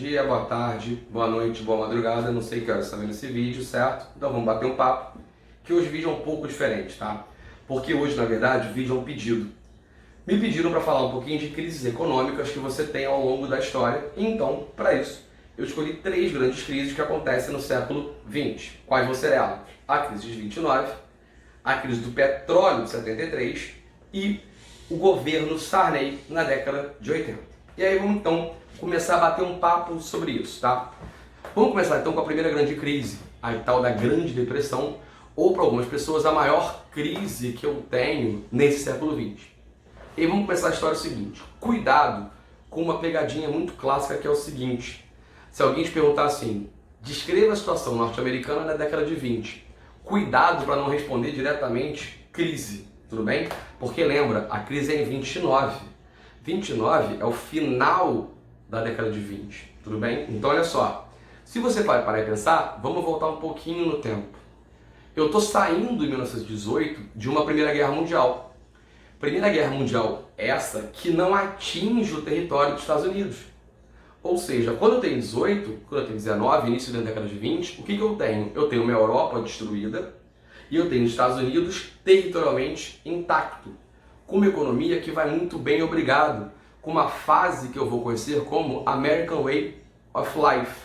dia, boa tarde, boa noite, boa madrugada, não sei que horas você está vendo esse vídeo, certo? Então vamos bater um papo, que hoje o vídeo é um pouco diferente, tá? Porque hoje, na verdade, o vídeo é um pedido. Me pediram para falar um pouquinho de crises econômicas que você tem ao longo da história, então, para isso, eu escolhi 3 grandes crises que acontecem no século XX. Quais vão ser elas? A crise de 29, a crise do petróleo de 73 e o governo Sarney na década de 80. E aí vamos então começar a bater um papo sobre isso, tá? Vamos começar então com a primeira grande crise, a tal da Grande Depressão, ou para algumas pessoas a maior crise que eu tenho nesse século XX. E vamos começar a história seguinte. Cuidado com uma pegadinha muito clássica que é o seguinte. Se alguém te perguntar assim, descreva a situação norte-americana na década de 20. Cuidado para não responder diretamente crise, tudo bem? Porque lembra, a crise é em 29. 29 é o final da década de 20, tudo bem? Então olha só, se você parar e pensar, vamos voltar um pouquinho no tempo. Eu estou saindo em 1918 de uma Primeira Guerra Mundial. Primeira Guerra Mundial essa que não atinge o território dos Estados Unidos. Ou seja, quando eu tenho 18, quando eu tenho 19, início da década de 20, o que eu tenho? Eu tenho uma Europa destruída e eu tenho os Estados Unidos territorialmente intacto, com uma economia que vai muito bem, obrigado, com uma fase que eu vou conhecer como American Way of Life.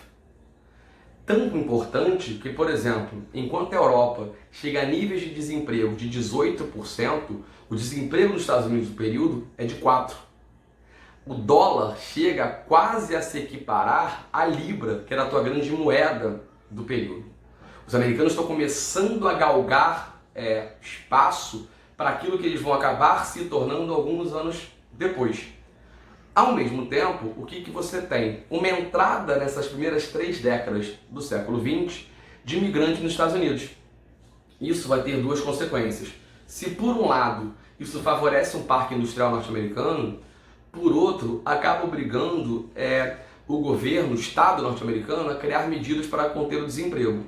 Tanto importante que, por exemplo, enquanto a Europa chega a níveis de desemprego de 18%, o desemprego nos Estados Unidos do período é de 4%. O dólar chega quase a se equiparar à libra, que era a tua grande moeda do período. Os americanos estão começando a galgar espaço para aquilo que eles vão acabar se tornando alguns anos depois. Ao mesmo tempo, o que você tem? Uma entrada nessas primeiras 3 décadas do século XX de imigrantes nos Estados Unidos. Isso vai ter 2 consequências. Se por um lado isso favorece um parque industrial norte-americano, por outro, acaba obrigando o governo, o Estado norte-americano a criar medidas para conter o desemprego.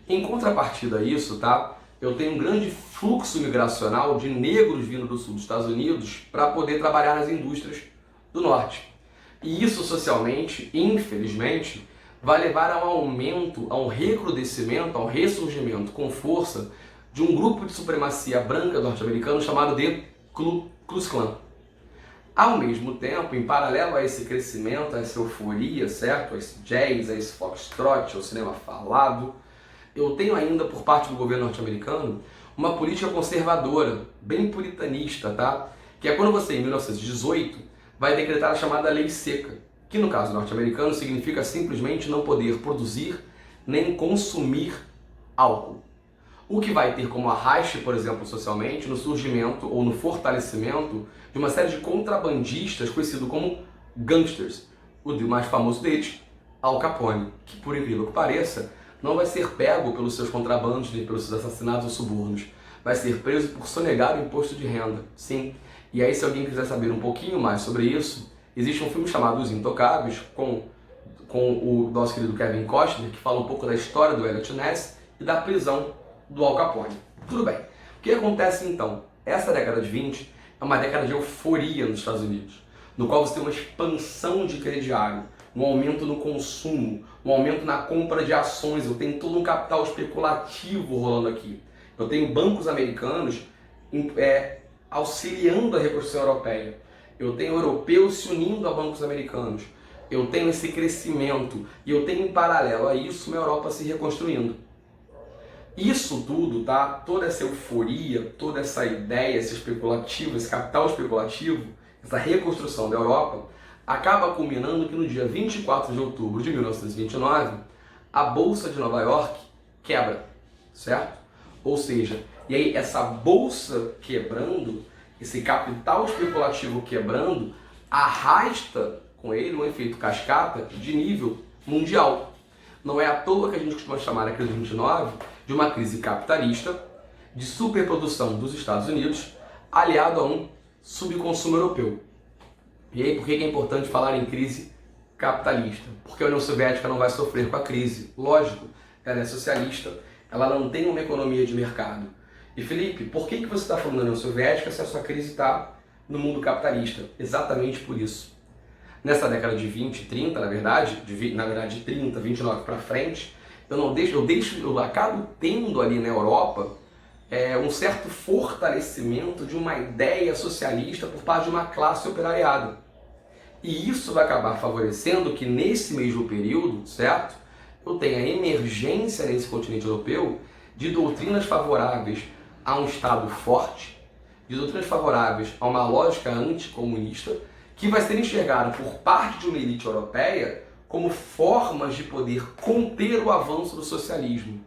Em contrapartida a isso, tá? Eu tenho um grande fluxo migracional de negros vindo do sul dos Estados Unidos para poder trabalhar nas indústrias do norte. E isso socialmente, infelizmente, vai levar a um aumento, a um recrudescimento, a um ressurgimento com força de um grupo de supremacia branca norte-americano chamado de Ku Klux Klan. Ao mesmo tempo, em paralelo a esse crescimento, a essa euforia, certo? A esse jazz, a esse foxtrot, ao cinema falado, eu tenho ainda, por parte do governo norte-americano, uma política conservadora, bem puritanista, tá? Que é quando você, em 1918, vai decretar a chamada Lei Seca, que no caso norte-americano significa simplesmente não poder produzir nem consumir álcool. O que vai ter como arraste, por exemplo, socialmente, no surgimento ou no fortalecimento de uma série de contrabandistas conhecidos como gangsters. O mais famoso deles, Al Capone, que por incrível que pareça, não vai ser pego pelos seus contrabandos nem pelos seus assassinatos ou subornos. Vai ser preso por sonegar o imposto de renda. Sim. E aí, se alguém quiser saber um pouquinho mais sobre isso, existe um filme chamado Os Intocáveis, com o nosso querido Kevin Costner, que fala um pouco da história do Elliot Ness e da prisão do Al Capone. Tudo bem. O que acontece então? Essa década de 20 é uma década de euforia nos Estados Unidos, no qual você tem uma expansão de crediário, um aumento no consumo, um aumento na compra de ações. Eu tenho todo um capital especulativo rolando aqui. Eu tenho bancos americanos auxiliando a reconstrução europeia. Eu tenho europeus se unindo a bancos americanos. Eu tenho esse crescimento e eu tenho em paralelo a isso uma Europa se reconstruindo. Isso tudo, tá? Toda essa euforia, toda essa ideia, esse especulativo, esse capital especulativo, essa reconstrução da Europa, acaba culminando que no dia 24 de outubro de 1929, a Bolsa de Nova York quebra, certo? Ou seja, e aí essa bolsa quebrando, esse capital especulativo quebrando, arrasta com ele um efeito cascata de nível mundial. Não é à toa que a gente costuma chamar a crise de 29 de uma crise capitalista, de superprodução dos Estados Unidos, aliado a um subconsumo europeu. E aí, por que é importante falar em crise capitalista? Porque a União Soviética não vai sofrer com a crise. Lógico, ela é socialista, ela não tem uma economia de mercado. E Felipe, por que você está falando da União Soviética se a sua crise está no mundo capitalista? Exatamente por isso. nessa década de 20, 30, na verdade, de 30, 29 para frente, eu acabo tendo ali na Europa um certo fortalecimento de uma ideia socialista por parte de uma classe operariada. E isso vai acabar favorecendo que nesse mesmo período, certo? Eu tenha emergência nesse continente europeu de doutrinas favoráveis a um Estado forte, de doutrinas favoráveis a uma lógica anticomunista, que vai ser enxergada por parte de uma elite europeia como formas de poder conter o avanço do socialismo,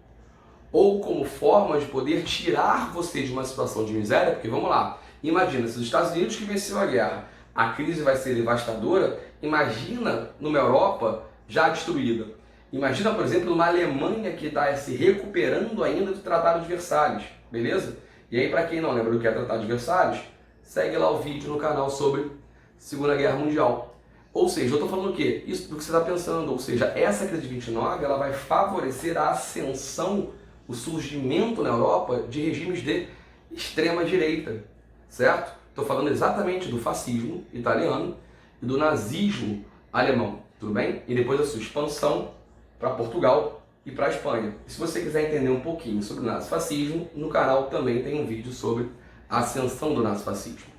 ou como forma de poder tirar você de uma situação de miséria, porque vamos lá, imagina, se os Estados Unidos que venceu a guerra, a crise vai ser devastadora, imagina numa Europa já destruída. Imagina, por exemplo, uma Alemanha que está se recuperando ainda do Tratado de Versalhes, beleza? E aí, para quem não lembra do que é Tratado de Versalhes, segue lá o vídeo no canal sobre Segunda Guerra Mundial. Ou seja, eu estou falando o quê? Isso do que você está pensando. Ou seja, essa crise de 29 ela vai favorecer a ascensão, o surgimento na Europa de regimes de extrema direita, certo? Estou falando exatamente do fascismo italiano e do nazismo alemão, tudo bem? E depois a sua expansão para Portugal e para a Espanha. E se você quiser entender um pouquinho sobre o nazifascismo, no canal também tem um vídeo sobre a ascensão do nazifascismo.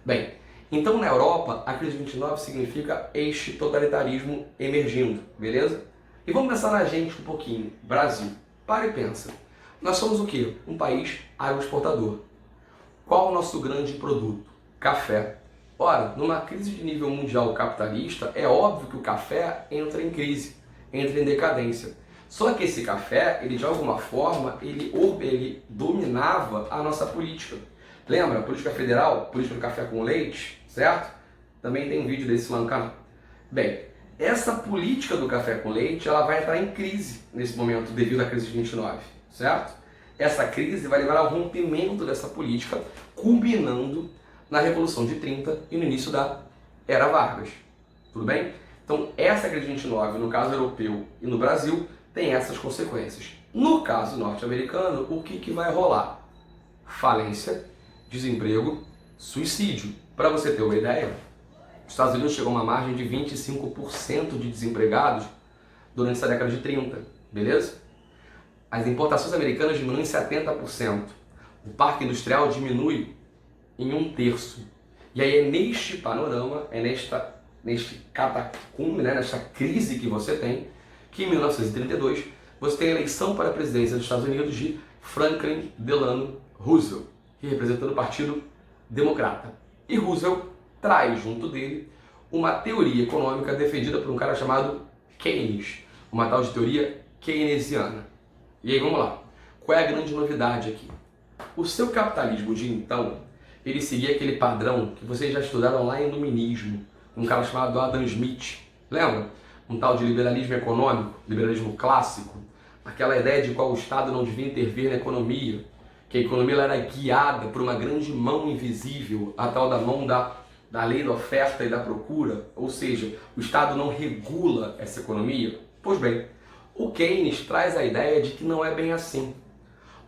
Bem, então na Europa, a crise de 29 significa este totalitarismo emergindo, beleza? E vamos pensar na gente um pouquinho. Brasil, para e pensa. Nós somos o quê? Um país agroexportador. Qual o nosso grande produto? Café. Ora, numa crise de nível mundial capitalista, é óbvio que o café entra em crise, entra em decadência. Só que esse café, ele de alguma forma, ele dominava a nossa política. Lembra? Política federal, política do café com leite, certo? Também tem um vídeo desse lá no canal. Bem, essa política do café com leite, ela vai entrar em crise nesse momento, devido à crise de 29, certo? Essa crise vai levar ao rompimento dessa política, culminando na Revolução de 30 e no início da Era Vargas. Tudo bem? Então, essa crise de 29, no caso europeu e no Brasil, tem essas consequências. No caso norte-americano, o que vai rolar? Falência, desemprego, suicídio. Para você ter uma ideia, os Estados Unidos chegou a uma margem de 25% de desempregados durante essa década de 30, beleza? As importações americanas diminuem em 70%. O parque industrial diminui em 1/3. E aí é neste panorama, neste catacumbe, nesta crise que você tem, que em 1932 você tem a eleição para a presidência dos Estados Unidos de Franklin Delano Roosevelt, que representa o Partido Democrata. E Roosevelt traz junto dele uma teoria econômica defendida por um cara chamado Keynes, uma tal de teoria keynesiana. E aí vamos lá, qual é a grande novidade aqui? O seu capitalismo de então, ele seguia aquele padrão que vocês já estudaram lá em Iluminismo, um cara chamado Adam Smith, lembra? Um tal de liberalismo econômico, liberalismo clássico, aquela ideia de qual o Estado não devia intervir na economia, que a economia era guiada por uma grande mão invisível, a tal da mão da lei da oferta e da procura, ou seja, o Estado não regula essa economia. Pois bem, o Keynes traz a ideia de que não é bem assim.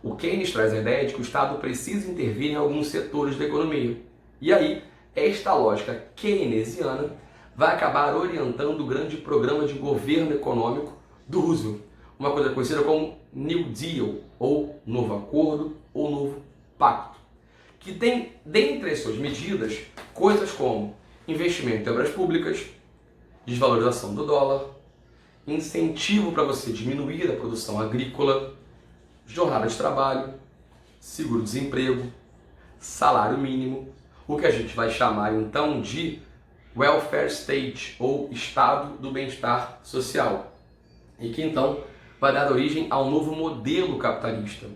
O Keynes traz a ideia de que o Estado precisa intervir em alguns setores da economia. E aí, esta lógica keynesiana vai acabar orientando o grande programa de governo econômico do Roosevelt, uma coisa conhecida como New Deal, ou Novo Acordo, ou Novo Pacto, que tem, dentre as suas medidas, coisas como investimento em obras públicas, desvalorização do dólar, incentivo para você diminuir a produção agrícola, jornada de trabalho, seguro-desemprego, salário mínimo, o que a gente vai chamar então de welfare state, ou estado do bem-estar social, e que então vai dar origem ao novo modelo capitalista,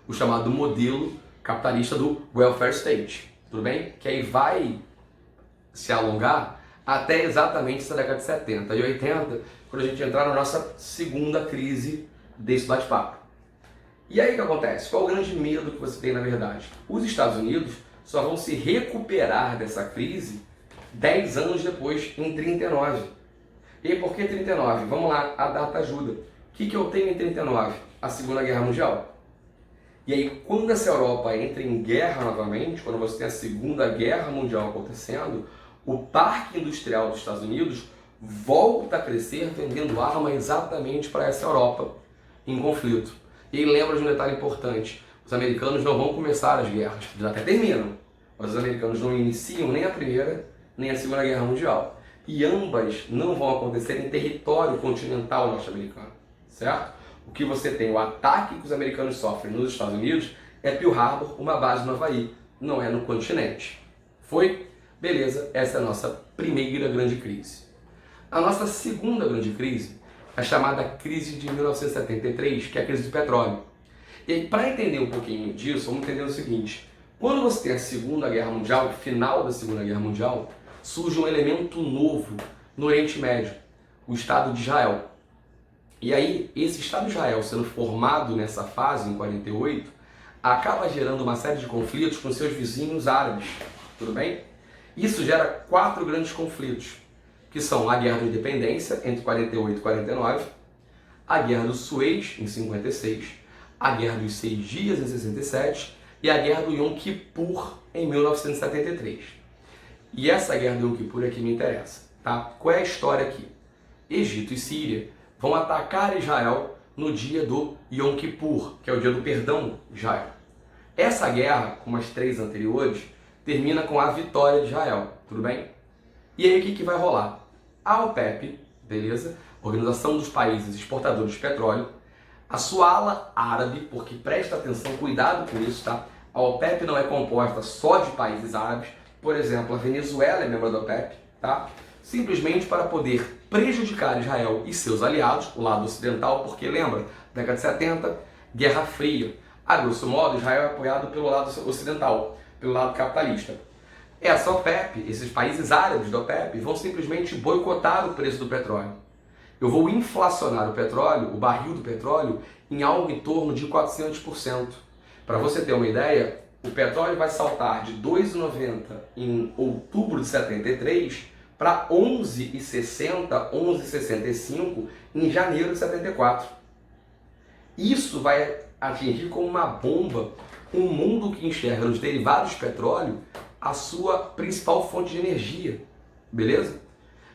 o chamado modelo capitalista do welfare state, tudo bem? Que aí vai se alongar até exatamente essa década de 70 e 80, quando a gente entrar na nossa segunda crise desse bate-papo. E aí o que acontece? Qual o grande medo que você tem na verdade? Os Estados Unidos só vão se recuperar dessa crise 10 anos depois, em 39. E por que 39? Vamos lá, a data ajuda. O que eu tenho em 39? A Segunda Guerra Mundial. E aí, quando essa Europa entra em guerra novamente, quando você tem a Segunda Guerra Mundial acontecendo, o parque industrial dos Estados Unidos volta a crescer vendendo arma exatamente para essa Europa em conflito. E aí lembra de um detalhe importante, os americanos não vão começar as guerras, eles até terminam, mas os americanos não iniciam nem a Primeira nem a Segunda Guerra Mundial. E ambas não vão acontecer em território continental norte-americano, certo? O que você tem, o ataque que os americanos sofrem nos Estados Unidos é Pearl Harbor, uma base no Havaí, não é no continente. Foi? Beleza, essa é a nossa primeira grande crise. A nossa segunda grande crise é a chamada crise de 1973, que é a crise do petróleo. E aí, para entender um pouquinho disso, vamos entender o seguinte. Quando você tem a Segunda Guerra Mundial, final da Segunda Guerra Mundial, surge um elemento novo no Oriente Médio, o Estado de Israel. E aí, esse Estado de Israel sendo formado nessa fase, em 48, acaba gerando uma série de conflitos com seus vizinhos árabes, tudo bem? Isso gera 4 grandes conflitos, que são a Guerra da Independência, entre 48 e 49, a Guerra do Suez, em 56, a Guerra dos 6 Dias, em 67, e a Guerra do Yom Kippur, em 1973. E essa Guerra do Yom Kippur é que me interessa, tá? Qual é a história aqui? Egito e Síria vão atacar Israel no dia do Yom Kippur, que é o dia do perdão de Israel. Essa guerra, como as 3 anteriores, termina com a vitória de Israel, tudo bem? E aí o que vai rolar? A OPEP, beleza? Organização dos Países Exportadores de Petróleo, a sua ala árabe, porque presta atenção, cuidado com isso, tá? A OPEP não é composta só de países árabes, por exemplo, a Venezuela é membro da OPEP, tá? Simplesmente para poder prejudicar Israel e seus aliados, o lado ocidental, porque lembra, década de 70, Guerra Fria. A grosso modo, Israel é apoiado pelo lado ocidental, pelo lado capitalista. Essa OPEP, esses países árabes da OPEP, vão simplesmente boicotar o preço do petróleo. Eu vou inflacionar o petróleo, o barril do petróleo, em algo em torno de 400%. Para você ter uma ideia, o petróleo vai saltar de 2,90 em outubro de 73 para 11,60, 11,65 em janeiro de 74. Isso vai atingir como uma bomba um mundo que enxerga nos derivados de petróleo a sua principal fonte de energia, beleza?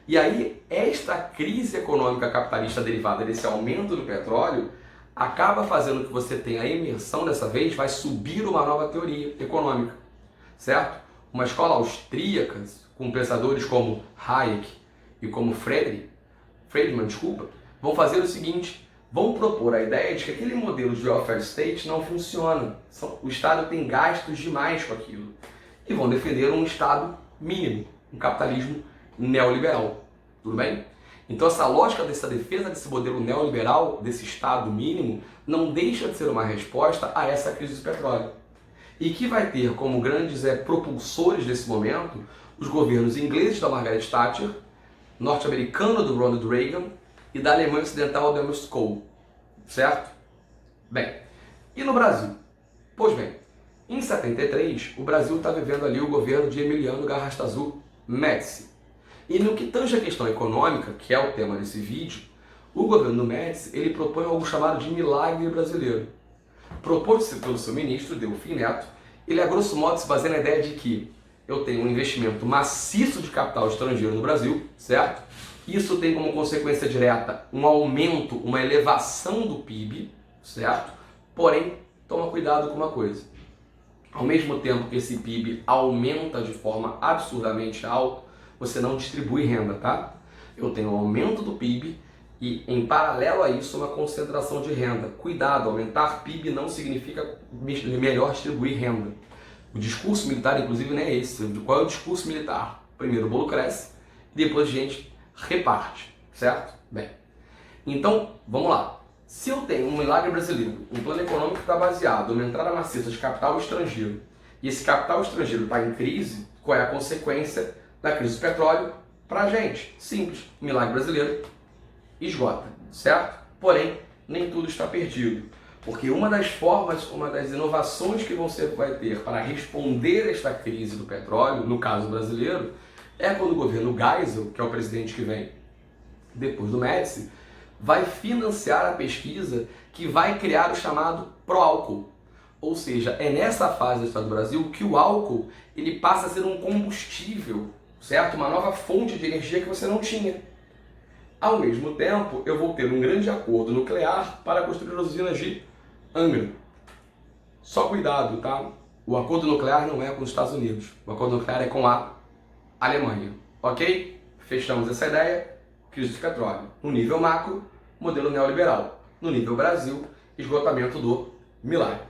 E aí, esta crise econômica capitalista derivada desse aumento do petróleo acaba fazendo que você tenha a imersão, dessa vez, vai subir uma nova teoria econômica, certo? Uma escola austríaca, com pensadores como Hayek e como Friedman, vão fazer o seguinte, vão propor a ideia de que aquele modelo de welfare state não funciona, o Estado tem gastos demais com aquilo, e vão defender um Estado mínimo, um capitalismo neoliberal, tudo bem? Então essa lógica dessa defesa desse modelo neoliberal, desse Estado mínimo, não deixa de ser uma resposta a essa crise do petróleo. E que vai ter como grandes propulsores desse momento os governos ingleses da Margaret Thatcher, norte-americano do Ronald Reagan e da Alemanha Ocidental do Helmut Kohl, certo? Bem, e no Brasil? Pois bem, em 73, o Brasil está vivendo ali o governo de Emiliano Garrastazu Médici. E no que tange a questão econômica, que é o tema desse vídeo, o governo Médici ele propõe algo chamado de milagre brasileiro. Proposto pelo seu ministro, Delfim Neto, ele a grosso modo se baseia na ideia de que eu tenho um investimento maciço de capital estrangeiro no Brasil, certo? Isso tem como consequência direta um aumento, uma elevação do PIB, certo? Porém, toma cuidado com uma coisa. Ao mesmo tempo que esse PIB aumenta de forma absurdamente alta, você não distribui renda, tá? Eu tenho um aumento do PIB e, em paralelo a isso, uma concentração de renda. Cuidado, aumentar PIB não significa melhor distribuir renda. O discurso militar, inclusive, não é esse. Qual é o discurso militar? Primeiro o bolo cresce, depois a gente reparte, certo? Bem, então, vamos lá. Se eu tenho um milagre brasileiro, um plano econômico que está baseado numa entrada maciça de capital estrangeiro, e esse capital estrangeiro está em crise, qual é a consequência da crise do petróleo para a gente? Simples, o milagre brasileiro esgota, certo? Porém, nem tudo está perdido, porque uma das formas, uma das inovações que você vai ter para responder a esta crise do petróleo, no caso brasileiro, é quando o governo Geisel, que é o presidente que vem depois do Médici, vai financiar a pesquisa que vai criar o chamado pró-álcool. Ou seja, é nessa fase do Estado do Brasil que o álcool ele passa a ser um combustível, certo? Uma nova fonte de energia que você não tinha. Ao mesmo tempo, eu vou ter um grande acordo nuclear para construir as usinas de Angra. Só cuidado, tá? O acordo nuclear não é com os Estados Unidos. O acordo nuclear é com a Alemanha. Ok? Fechamos essa ideia. Crise de petróleo. No nível macro, modelo neoliberal. No nível Brasil, esgotamento do milário.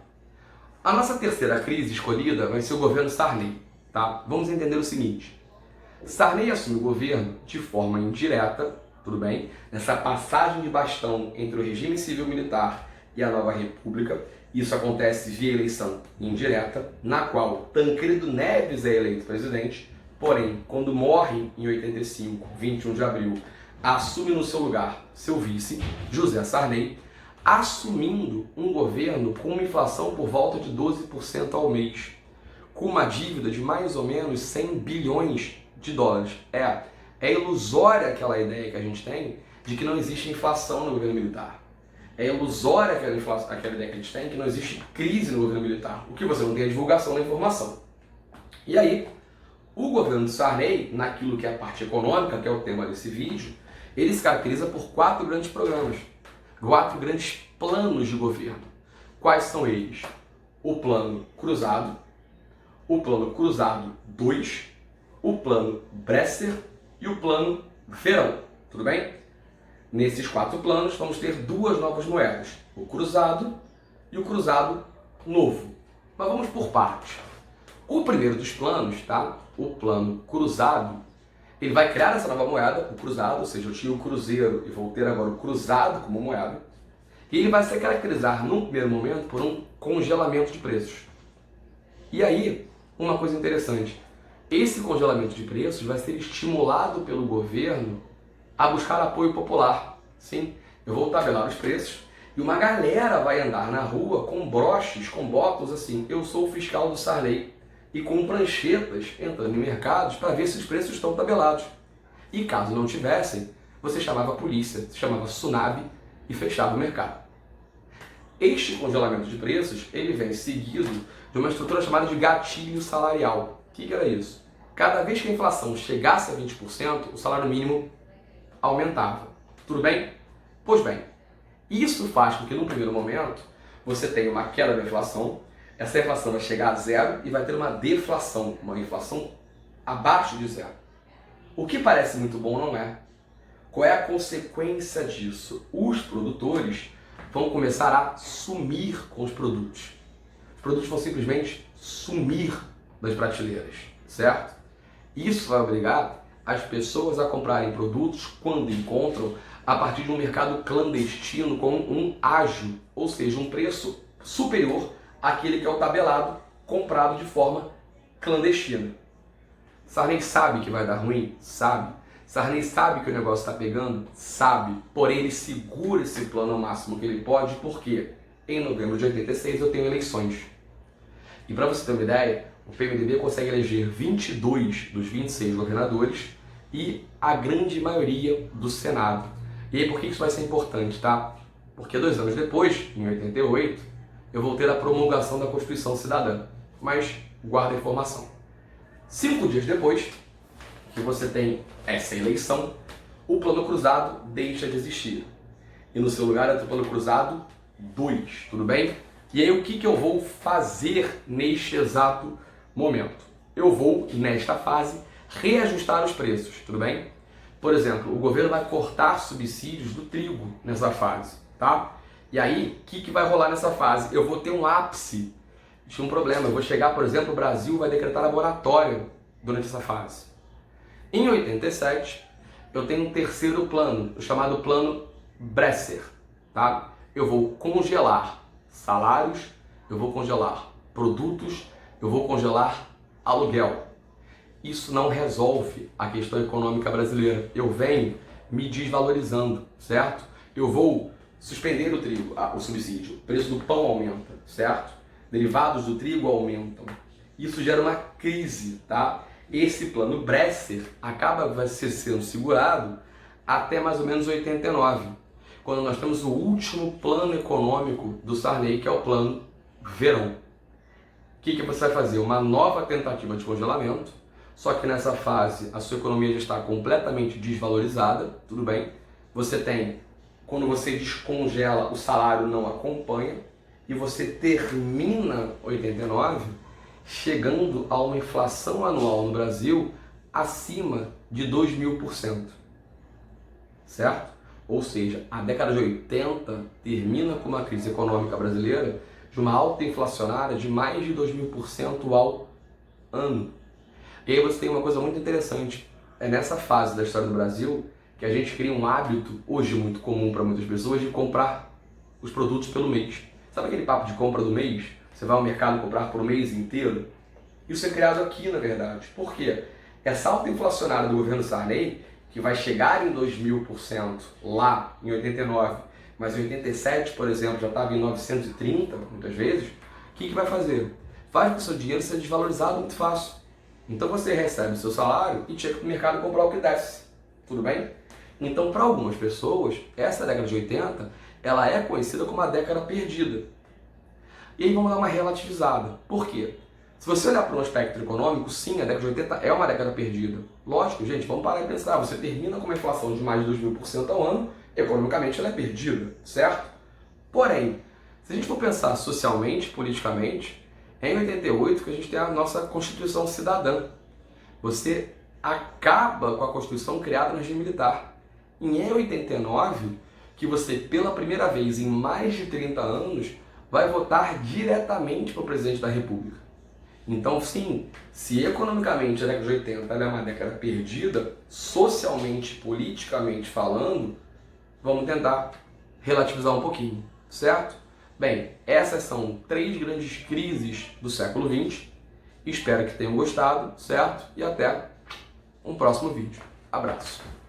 A nossa terceira crise escolhida vai ser o governo Sarney. Tá? Vamos entender o seguinte. Sarney assume o governo de forma indireta, tudo bem? Nessa passagem de bastão entre o regime civil-militar e a nova república. Isso acontece via eleição indireta, na qual Tancredo Neves é eleito presidente, porém, quando morre em 85, 21 de abril, assume no seu lugar seu vice, José Sarney, assumindo um governo com uma inflação por volta de 12% ao mês, com uma dívida de mais ou menos 100 bilhões de dólares. É ilusória aquela ideia que a gente tem de que não existe inflação no governo militar. É ilusória aquela ideia que a gente tem que não existe crise no governo militar. O que você não tem é a divulgação da informação. E aí, o governo de Sarney, naquilo que é a parte econômica, que é o tema desse vídeo, ele se caracteriza por 4 grandes programas, 4 grandes planos de governo. Quais são eles? O Plano Cruzado, o Plano Cruzado 2, o Plano Bresser e o Plano Verão. Tudo bem? Nesses 4 planos, vamos ter 2 novas moedas, o cruzado e o cruzado novo. Mas vamos por partes. O primeiro dos planos, tá? O plano cruzado, ele vai criar essa nova moeda, o cruzado, ou seja, eu tinha o cruzeiro e vou ter agora o cruzado como moeda. E ele vai se caracterizar, num primeiro momento, por um congelamento de preços. E aí, uma coisa interessante, esse congelamento de preços vai ser estimulado pelo governo a buscar apoio popular. Sim, eu vou tabelar os preços e uma galera vai andar na rua com broches, com botões assim, eu sou o fiscal do Sarney, e com pranchetas entrando em mercados para ver se os preços estão tabelados. E caso não tivessem, você chamava a polícia, chamava Sunab e fechava o mercado. Este congelamento de preços, ele vem seguido de uma estrutura chamada de gatilho salarial. O que era isso? Cada vez que a inflação chegasse a 20%, o salário mínimo aumentava. Tudo bem? Pois bem, isso faz com que no primeiro momento você tenha uma queda da inflação, essa inflação vai chegar a zero e vai ter uma deflação, uma inflação abaixo de zero. O que parece muito bom não é. Qual é a consequência disso? Os produtores vão começar a sumir com os produtos. Os produtos vão simplesmente sumir das prateleiras, certo? Isso vai obrigar as pessoas a comprarem produtos quando encontram a partir de um mercado clandestino com um ágio, ou seja, um preço superior àquele que é o tabelado, comprado de forma clandestina. Sarney sabe que vai dar ruim? Sabe. Sarney sabe que o negócio está pegando? Sabe. Porém, ele segura esse plano ao máximo que ele pode, porque em novembro de 86 eu tenho eleições. E para você ter uma ideia, o PMDB consegue eleger 22 dos 26 governadores e a grande maioria do Senado. E aí por que isso vai ser importante, tá? Porque 2 anos depois, em 88, eu vou ter a promulgação da Constituição Cidadã. Mas guarda a informação. 5 dias depois, que você tem essa eleição, o Plano Cruzado deixa de existir. E no seu lugar entra o Plano Cruzado 2, tudo bem? E aí o que eu vou fazer neste exato momento? Eu vou, nesta fase, reajustar os preços, tudo bem? Por exemplo, o governo vai cortar subsídios do trigo nessa fase, tá? E aí, o que vai rolar nessa fase? Eu vou ter um ápice de um problema. Eu vou chegar, por exemplo, o Brasil vai decretar laboratório durante essa fase. Em 87, eu tenho um terceiro plano, o chamado Plano Bresser, tá? Eu vou congelar salários, eu vou congelar produtos, eu vou congelar aluguel. Isso não resolve a questão econômica brasileira. Eu venho me desvalorizando, certo? Eu vou suspender o trigo, o subsídio, o preço do pão aumenta, certo? Derivados do trigo aumentam. Isso gera uma crise, tá? Esse plano Bresser vai ser sendo segurado até mais ou menos 89, quando nós temos o último plano econômico do Sarney, que é o Plano Verão. O que você vai fazer? Uma nova tentativa de congelamento, Só que nessa fase a sua economia já está completamente desvalorizada, tudo bem? Você tem, quando você descongela, o salário não acompanha e você termina 89 chegando a uma inflação anual no Brasil acima de 2.000%, certo? Ou seja, a década de 80 termina com uma crise econômica brasileira de uma alta inflacionária de mais de 2.000% ao ano. E aí você tem uma coisa muito interessante, é nessa fase da história do Brasil que a gente cria um hábito, hoje muito comum para muitas pessoas, de comprar os produtos pelo mês. Sabe aquele papo de compra do mês? Você vai ao mercado comprar por um mês inteiro? Isso é criado aqui, na verdade. Por quê? Essa alta inflacionária do governo Sarney, que vai chegar em 2.000% lá em 89, mas em 87, por exemplo, já estava em 930, muitas vezes, o que vai fazer? Faz com que o seu dinheiro seja desvalorizado muito fácil. Então você recebe o seu salário e chega para o mercado comprar o que desce. Tudo bem? Então, para algumas pessoas, essa década de 80, ela é conhecida como a década perdida. E aí vamos dar uma relativizada. Por quê? Se você olhar para um aspecto econômico, sim, a década de 80 é uma década perdida. Lógico, gente, vamos parar e pensar. Você termina com uma inflação de mais de 2.000% ao ano, economicamente ela é perdida, certo? Porém, se a gente for pensar socialmente, politicamente, é em 88 que a gente tem a nossa Constituição Cidadã. Você acaba com a Constituição criada no regime militar. E é em 89 que você, pela primeira vez em mais de 30 anos, vai votar diretamente para o presidente da República. Então, sim, se economicamente a década de 80 é uma década perdida, socialmente, politicamente falando, vamos tentar relativizar um pouquinho, certo? Bem, essas são 3 grandes crises do século XX. Espero que tenham gostado, certo? E até um próximo vídeo. Abraço!